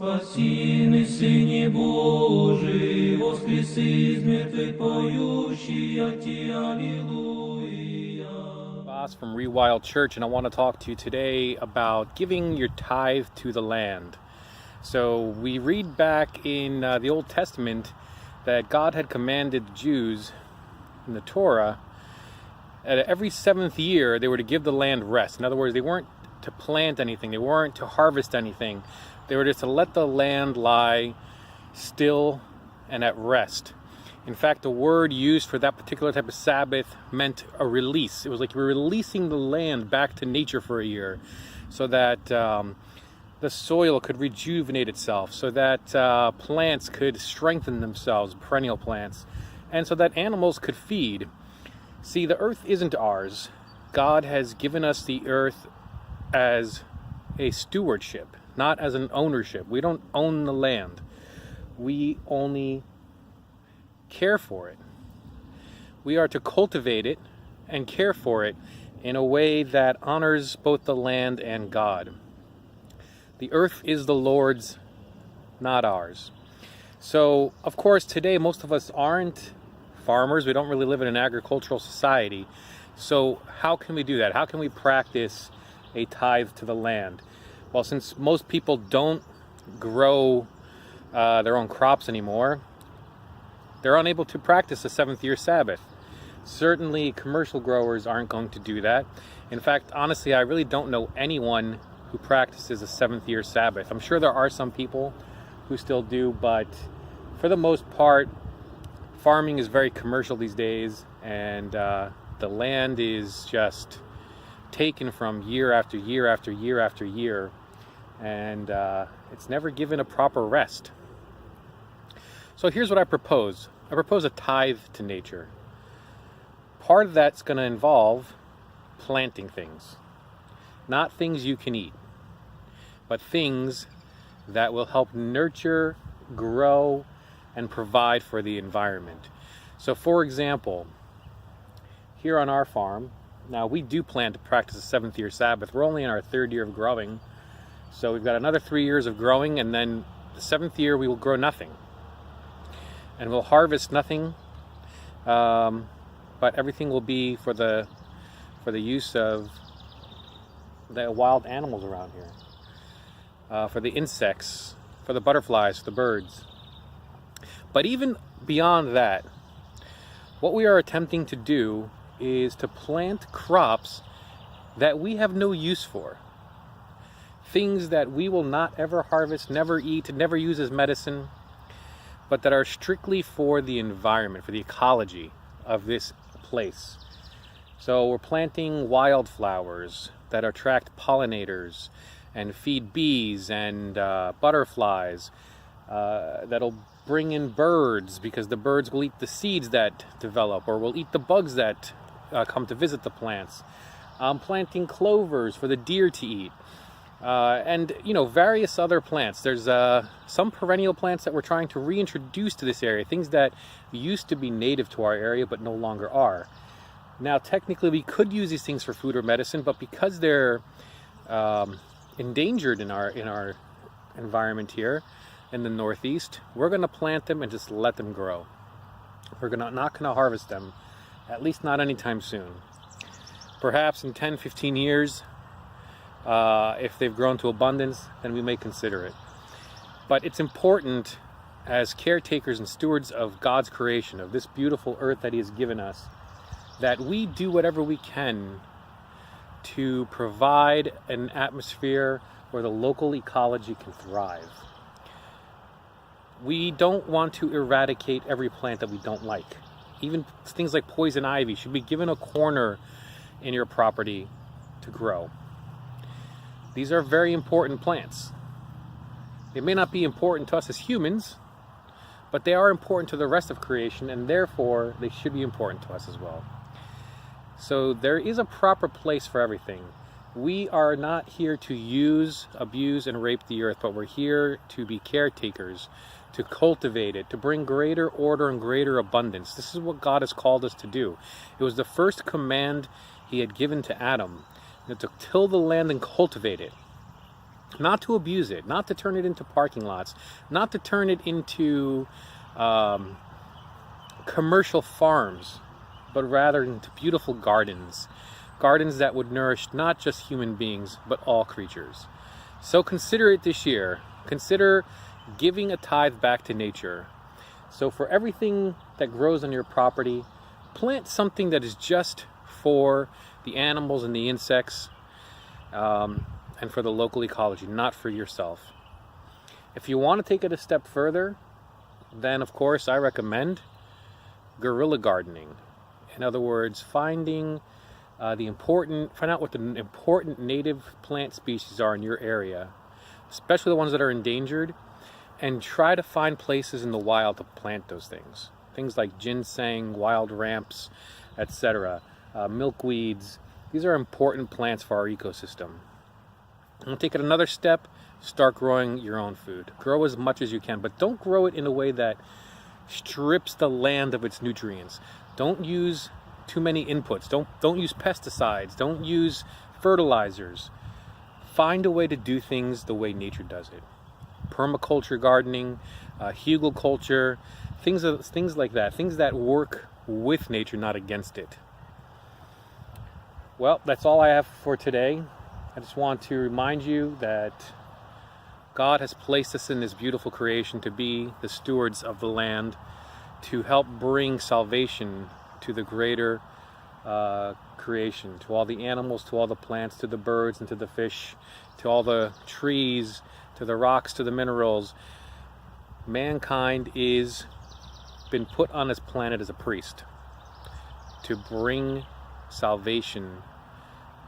Спасибо, Сыне Божий, воскреси из мертвых поющий, я тебе аллилуйя. Boss from Rewild Church, and I want to talk to you today about giving your tithe to the land. So we read back in the Old Testament that God had commanded the Jews in the Torah at every seventh year they were to give the land rest. In other words, they weren't to plant anything, they weren't to harvest anything. They were just to let the land lie still and at rest. In fact, the word used for that particular type of Sabbath meant a release. It was like you were releasing the land back to nature for a year so that the soil could rejuvenate itself, so that plants could strengthen themselves, perennial plants, and so that animals could feed. See, the earth isn't ours. God has given us the earth as a stewardship, not as an ownership. We don't own the land. We only care for it. We are to cultivate it and care for it in a way that honors both the land and God. The earth is the Lord's, not ours. So, of course, today most of us aren't farmers. We don't really live in an agricultural society. So how can we do that? How can we practice a tithe to the land? Well, since most people don't grow their own crops anymore, they're unable to practice a seventh year Sabbath. Certainly commercial growers aren't going to do that. In fact, honestly, I really don't know anyone who practices a seventh year Sabbath. I'm sure there are some people who still do, but for the most part, farming is very commercial these days, and the land is just taken from year after year after year after year, and it's never given a proper rest. So here's what I propose. I propose a tithe to nature. Part of that's going to involve planting things. Not things you can eat, but things that will help nurture, grow, and provide for the environment. So for example, here on our farm, now we do plan to practice a seventh year Sabbath. We're only in our third year of growing. So we've got another 3 years of growing, and then the seventh year we will grow nothing. And we'll harvest nothing, but everything will be for the use of the wild animals around here, for the insects, for the butterflies, for the birds. But even beyond that, what we are attempting to do is to plant crops that we have no use for. Things that we will not ever harvest, never eat, never use as medicine, but that are strictly for the environment, for the ecology of this place. So we're planting wildflowers that attract pollinators and feed bees and butterflies, that'll bring in birds, because the birds will eat the seeds that develop, or will eat the bugs that come to visit the plants. I'm planting clovers for the deer to eat. And various other plants. There's some perennial plants that we're trying to reintroduce to this area, things that used to be native to our area but no longer are. Now, technically, we could use these things for food or medicine, but because they're endangered in our environment here in the Northeast, we're going to plant them and just let them grow. We're not going to harvest them, at least not anytime soon. Perhaps in 10, 15 years, if they've grown to abundance, then we may consider it. But it's important, as caretakers and stewards of God's creation, of this beautiful earth that He has given us, that we do whatever we can to provide an atmosphere where the local ecology can thrive. We don't want to eradicate every plant that we don't like. Even things like poison ivy should be given a corner in your property to grow. These are very important plants. They may not be important to us as humans, but they are important to the rest of creation, and therefore they should be important to us as well. So there is a proper place for everything. We are not here to use, abuse, and rape the earth, but we're here to be caretakers, to cultivate it, to bring greater order and greater abundance. This is what God has called us to do. It was the first command He had given to Adam, to till the land and cultivate it. not to abuse it, not to turn it into parking lots, not to turn it into commercial farms, but rather into beautiful gardens. Gardens that would nourish not just human beings, but all creatures. So consider it this year. Consider giving a tithe back to nature. So for everything that grows on your property, plant something that is just for the animals and the insects, and for the local ecology, not for yourself. If you want to take it a step further, then of course I recommend guerrilla gardening. In other words, find out what the important native plant species are in your area, especially the ones that are endangered, and try to find places in the wild to plant those things. Things like ginseng, wild ramps, etc., milkweeds. These are important plants for our ecosystem. And take it another step, start growing your own food. Grow as much as you can, but don't grow it in a way that strips the land of its nutrients. Don't use too many inputs. Don't use pesticides. Don't use fertilizers. Find a way to do things the way nature does it. Permaculture gardening, hugelculture, things like that. Things that work with nature, not against it. Well, that's all I have for today. I just want to remind you that God has placed us in this beautiful creation to be the stewards of the land, to help bring salvation to the greater creation, to all the animals, to all the plants, to the birds and to the fish, to all the trees, to the rocks, to the minerals. Mankind is been put on this planet as a priest to bring salvation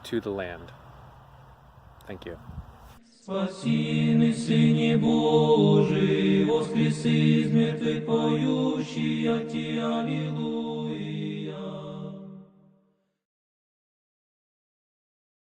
to the land. Thank you. Спаси, Сыне Божий, воскреси из мертвых поющий, Аллилуйя.